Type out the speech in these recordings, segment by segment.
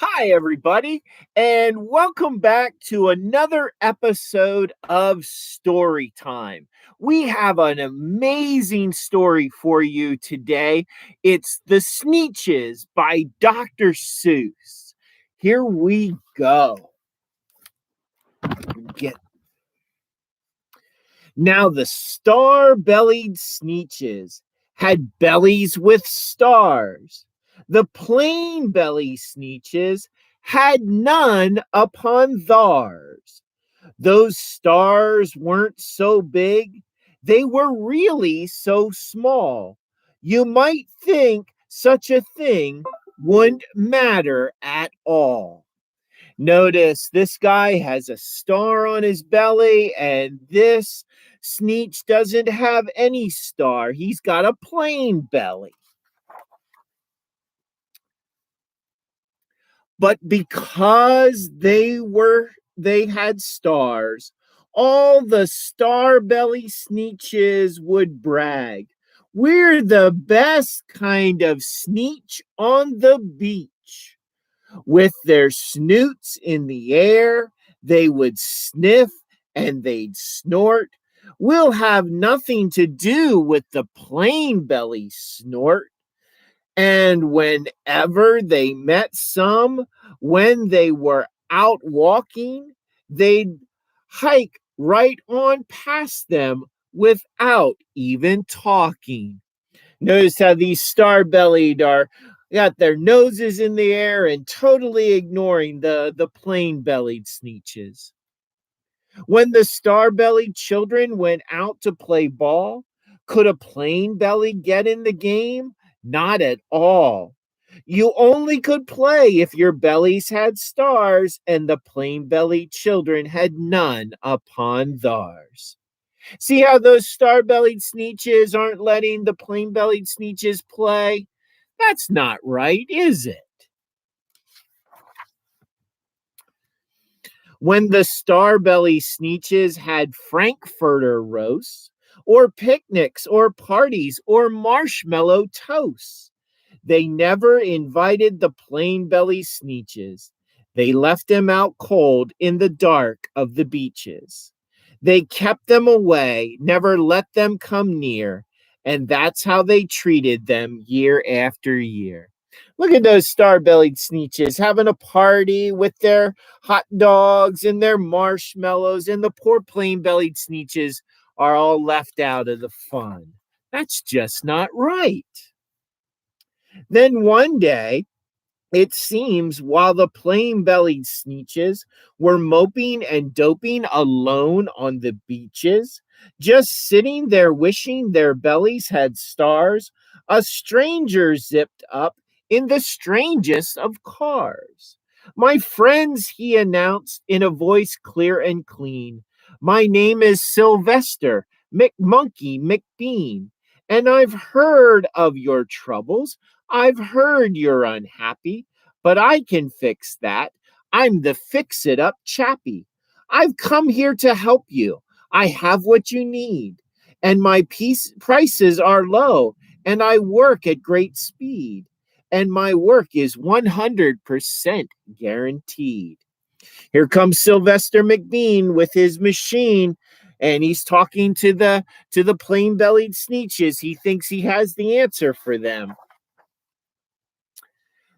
Hi, everybody, and welcome back to another episode of Storytime. We have an amazing story for you today. It's The Sneetches by Dr. Seuss. Here we go. Get Now, the star-bellied Sneetches had bellies with stars. The plain-belly Sneetches had none upon theirs. Those stars weren't so big, they were really so small. You might think such a thing wouldn't matter at all. Notice this guy has a star on his belly, and this Sneetch doesn't have any star. He's got a plain belly. But because they had stars, all the star belly Sneetches would brag. We're the best kind of Sneetch on the beach. With their snoots in the air, they would sniff and they'd snort. We'll have nothing to do with the plain belly snort. And whenever they met some, when they were out walking, they'd hike right on past them without even talking. Notice how these star-bellied are got their noses in the air and totally ignoring the plain-bellied Sneetches. When the star-bellied children went out to play ball, could a plain belly get in the game? Not at all. You only could play if your bellies had stars, and the plain-bellied children had none upon theirs. See how those star-bellied Sneetches aren't letting the plain-bellied Sneetches play? That's not right, is it? When the star-belly Sneetches had Frankfurter roasts, or picnics, or parties, or marshmallow toasts, they never invited the plain-belly Sneetches. They left them out cold in the dark of the beaches. They kept them away, never let them come near, and that's how they treated them year after year. Look at those star-bellied Sneetches having a party with their hot dogs and their marshmallows, and the poor plain-bellied Sneetches are all left out of the fun. That's just not right. Then one day, it seems while the plain-bellied Sneetches were moping and doping alone on the beaches, just sitting there wishing their bellies had stars, a stranger zipped up in the strangest of cars. "My friends," he announced in a voice clear and clean, "my name is Sylvester Monkey McMean, and I've heard of your troubles. I've heard you're unhappy, but I can fix that. I'm the fix-it-up chappy. I've come here to help you. I have what you need, and my prices are low, and I work at great speed, and my work is 100% guaranteed." Here comes Sylvester McMean with his machine, and he's talking to the plain-bellied Sneetches. He thinks he has the answer for them.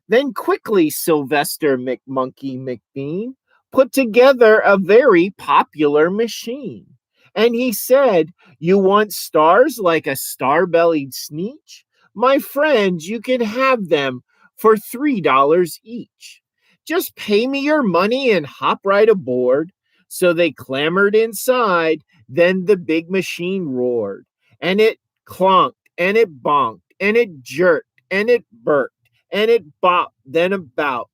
Then quickly Sylvester McMonkey McMean put together a very popular machine. And he said, "You want stars like a star-bellied Sneetch? My friends, you can have them for $3 each. Just pay me your money and hop right aboard." So they clambered inside. Then the big machine roared, and it clonked, and it bonked, and it jerked, and it burked, and it bopped then about.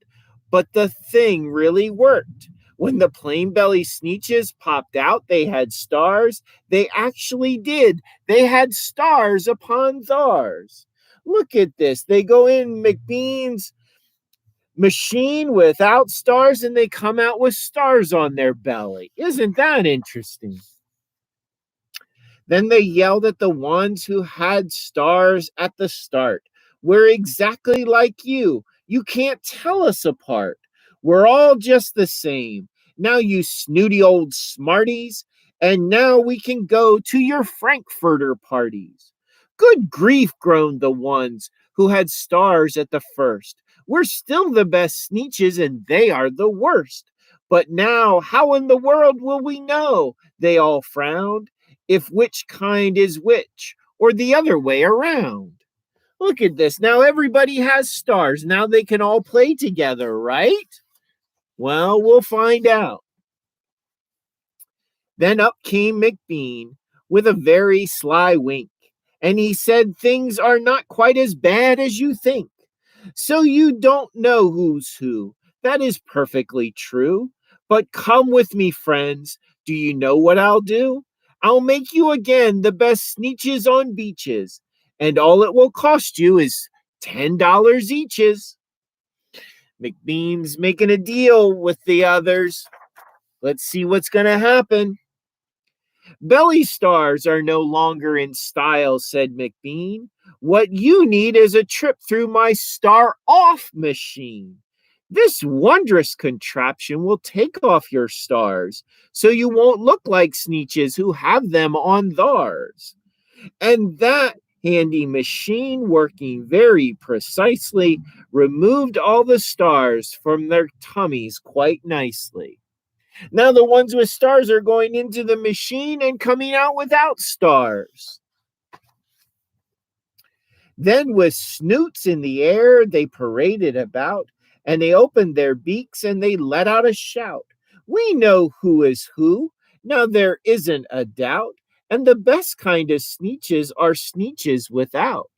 But the thing really worked. When the plain-belly Sneetches popped out, they had stars. They actually did. They had stars upon theirs. Look at this. They go in McBean's machine without stars, and they come out with stars on their belly. Isn't that interesting? Then they yelled at the ones who had stars at the start. "We're exactly like you. You can't tell us apart. We're all just the same. Now, you snooty old smarties, and now we can go to your Frankfurter parties. Good grief, groaned the ones who had stars at the first. We're still the best Sneetches, and they are the worst. But now, how in the world will we know? They all frowned. If which kind is which, or the other way around. Look at this. Now everybody has stars. Now they can all play together, right? Well, we'll find out. Then up came McMean with a very sly wink, and he said things are not quite as bad as you think. So you don't know who's who. That is perfectly true. But come with me, friends. Do you know what I'll do? I'll make you again the best Sneetches on beaches, and all it will cost you is $10 eaches. McBean's making a deal with the others. Let's see what's going to happen. Belly stars are no longer in style, said McBean. What you need is a trip through my star-off machine. This wondrous contraption will take off your stars, so you won't look like Sneetches who have them on theirs. And that handy machine, working very precisely, removed all the stars from their tummies quite nicely. Now the ones with stars are going into the machine and coming out without stars. Then with snoots in the air, they paraded about, and they opened their beaks and they let out a shout. We know who is who. Now there isn't a doubt. And the best kind of Sneetches are Sneetches without.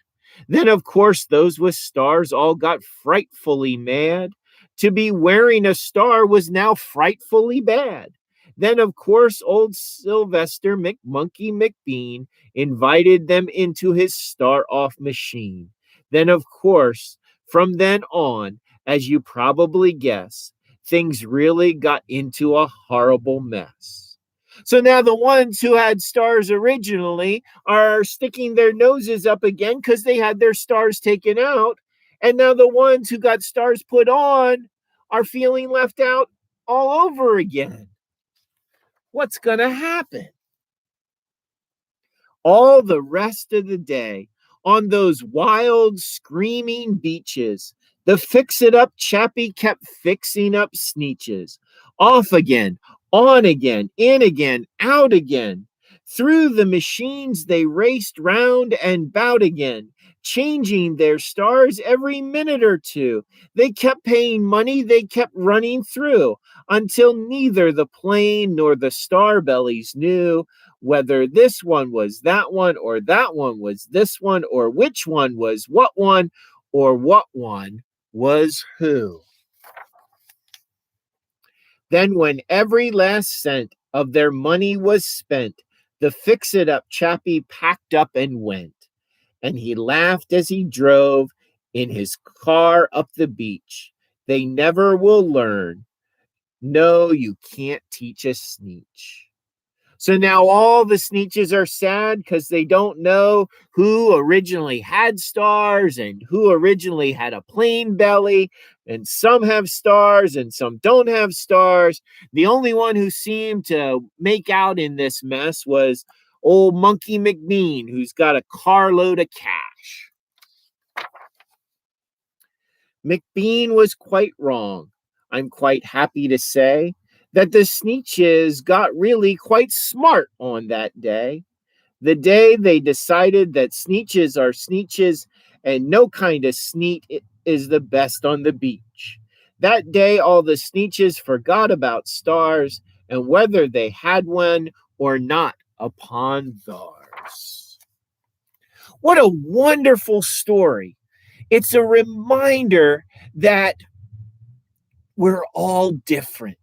Then, of course, those with stars all got frightfully mad. To be wearing a star was now frightfully bad. Then, of course, old Sylvester Monkey McMean invited them into his star-off machine. Then, of course, from then on, as you probably guess, things really got into a horrible mess. So now the ones who had stars originally are sticking their noses up again because they had their stars taken out. And now the ones who got stars put on are feeling left out all over again. What's going to happen? All the rest of the day, on those wild, screaming beaches, the fix-it-up chappie kept fixing up Sneetches. Off again, on again, in again, out again. Through the machines they raced round and bout again, changing their stars every minute or two. They kept paying money, they kept running through, until neither the plane nor the star bellies knew whether this one was that one, or that one was this one, or which one was what one, or what one was who. Then when every last cent of their money was spent, the fix-it-up chappie packed up and went. And he laughed as he drove in his car up the beach. They never will learn. No, you can't teach a Sneetch. So now all the Sneetches are sad because they don't know who originally had stars and who originally had a plain belly. And some have stars and some don't have stars. The only one who seemed to make out in this mess was old Monkey McMean, who's got a carload of cash. McMean was quite wrong, I'm quite happy to say, that the Sneetches got really quite smart on that day. The day they decided that Sneetches are Sneetches and no kind of Sneet is the best on the beach. That day all the Sneetches forgot about stars and whether they had one or not upon theirs. What a wonderful story. It's a reminder that we're all different.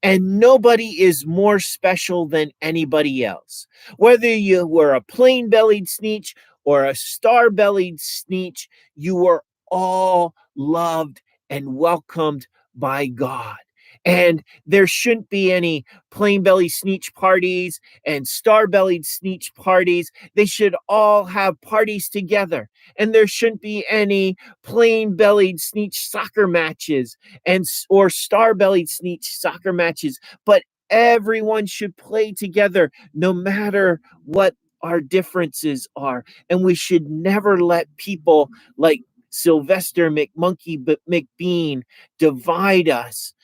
And nobody is more special than anybody else. Whether you were a plain-bellied Sneetch or a star-bellied Sneetch, you were all loved and welcomed by God. And there shouldn't be any plain belly Sneetch parties and star bellied Sneetch parties. They should all have parties together. And there shouldn't be any plain bellied Sneetch soccer matches and or star bellied Sneetch soccer matches. But everyone should play together no matter what our differences are. And we should never let people like Sylvester McMonkey McBean divide us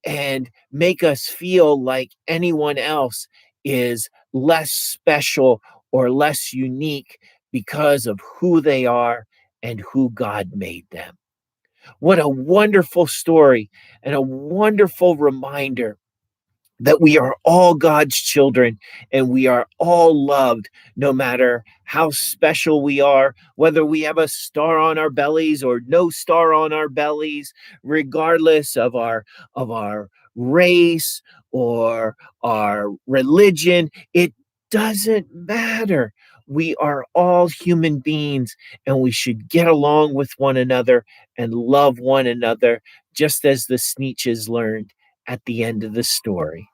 and make us feel like anyone else is less special or less unique because of who they are and who God made them. What a wonderful story and a wonderful reminder that we are all God's children and we are all loved no matter how special we are, whether we have a star on our bellies or no star on our bellies, regardless of our race or our religion. It doesn't matter. We are all human beings and we should get along with one another and love one another, just as the Sneetches learned at the end of the story.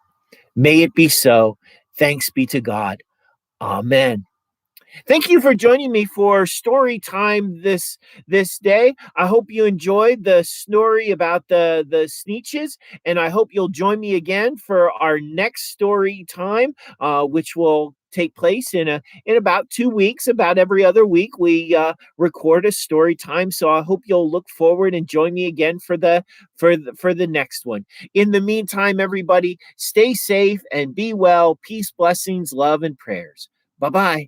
May it be so. Thanks be to God. Amen. Thank you for joining me for story time this day. I hope you enjoyed the story about the Sneetches, and I hope you'll join me again for our next story time, which will take place in about 2 weeks. About every other week, we record a story time. So I hope you'll look forward and join me again for the next one. In the meantime, everybody, stay safe and be well. Peace, blessings, love, and prayers. Bye bye.